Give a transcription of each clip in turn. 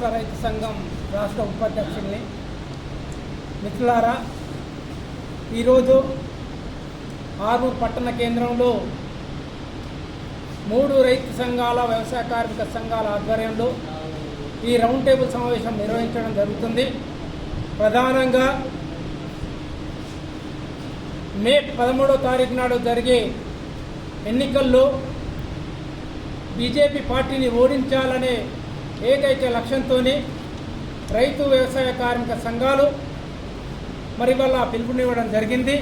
రాష్ట్ర రైతు సంఘం రాష్ట్ర ఉపాధ్యక్షుడిని. మిత్రులారా, ఈరోజు ఆర్మూర్ పట్టణ కేంద్రంలో 3 రైతు సంఘాల వ్యవసాయ కార్మిక సంఘాల ఆధ్వర్యంలో ఈ రౌండ్ టేబుల్ సమావేశం నిర్వహించడం జరుగుతుంది. ప్రధానంగా మే 13వ తారీఖు నాడు జరిగే ఎన్నికల్లో బీజేపీ పార్టీని ఓడించాలనే ఏకైక లక్ష్యంతో రైతు వ్యవసాయ కార్మిక సంఘాలు మరి వల్ల పిలుపునివ్వడం జరిగింది.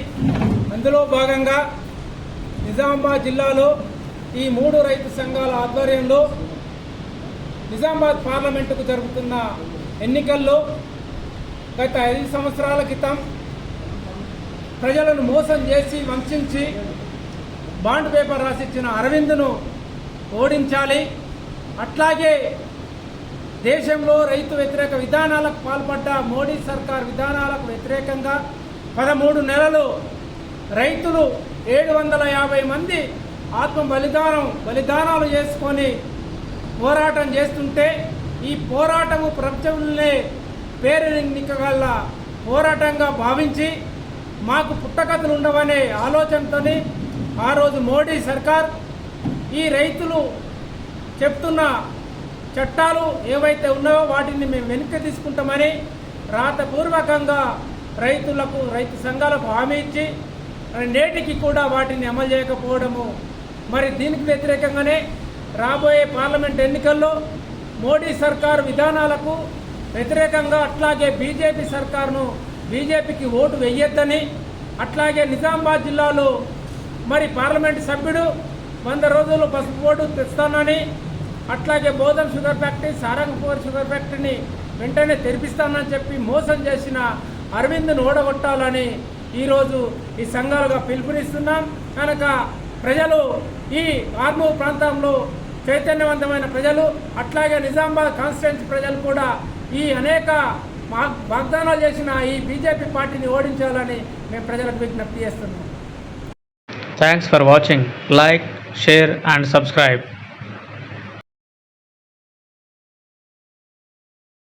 అందులో భాగంగా నిజామాబాద్ జిల్లాలో ఈ 3 రైతు సంఘాల ఆధ్వర్యంలో నిజామాబాద్ పార్లమెంటుకు జరుగుతున్న ఎన్నికల్లో గత 5 సంవత్సరాల క్రితం ప్రజలను మోసం చేసి వంచించి బాండ్ పేపర్ రాసిచ్చిన అరవింద్ను ఓడించాలి. అట్లాగే దేశంలో రైతు వ్యతిరేక విధానాలకు పాల్పడ్డ మోడీ సర్కార్ విధానాలకు వ్యతిరేకంగా 13 నెలలు రైతులు 750 మంది బలిదానాలు చేసుకొని పోరాటం చేస్తుంటే ఈ పోరాటము ప్రపంచంలో పేరెన్నికగల పోరాటంగా భావించి మాకు పుట్టకథలు ఉండవనే ఆలోచనతో ఆ రోజు మోడీ సర్కార్ ఈ రైతులు చెప్తున్న చట్టాలు ఏవైతే ఉన్నాయో వాటిని మేము వెనక్కి తీసుకుంటామని రాతపూర్వకంగా రైతు సంఘాలకు హామీ ఇచ్చి నేటికి కూడా వాటిని అమలు చేయకపోవడము, మరి దీనికి వ్యతిరేకంగానే రాబోయే పార్లమెంట్ ఎన్నికల్లో మోడీ సర్కారు విధానాలకు వ్యతిరేకంగా అట్లాగే బీజేపీకి ఓటు వెయ్యొద్దని, అట్లాగే నిజామాబాద్ జిల్లాలో మరి పార్లమెంట్ సభ్యుడు 100 రోజులు పసుపు బోర్డు తెస్తానని, అట్లాగే Bodhan sugar factory, Sarangpur sugar ఫ్యాక్టరీని వెంటనే తెరిపిస్తానని చెప్పి మోసం చేసిన అరవింద్ను ఓడగొట్టాలని ఈరోజు ఈ సంఘాలుగా పిలుపునిస్తున్నాం. కనుక ప్రజలు ఈ ఆర్మూర్ ప్రాంతంలో చైతన్యవంతమైన ప్రజలు, అట్లాగే నిజామాబాద్ కాన్స్టిట్యుయెన్సీ ప్రజలు కూడా ఈ అనేక వాగ్దానాలు చేసిన ఈ బీజేపీ పార్టీని ఓడించాలని మేము ప్రజలకు విజ్ఞప్తి చేస్తున్నాం. Thanks for watching. Like, share and subscribe.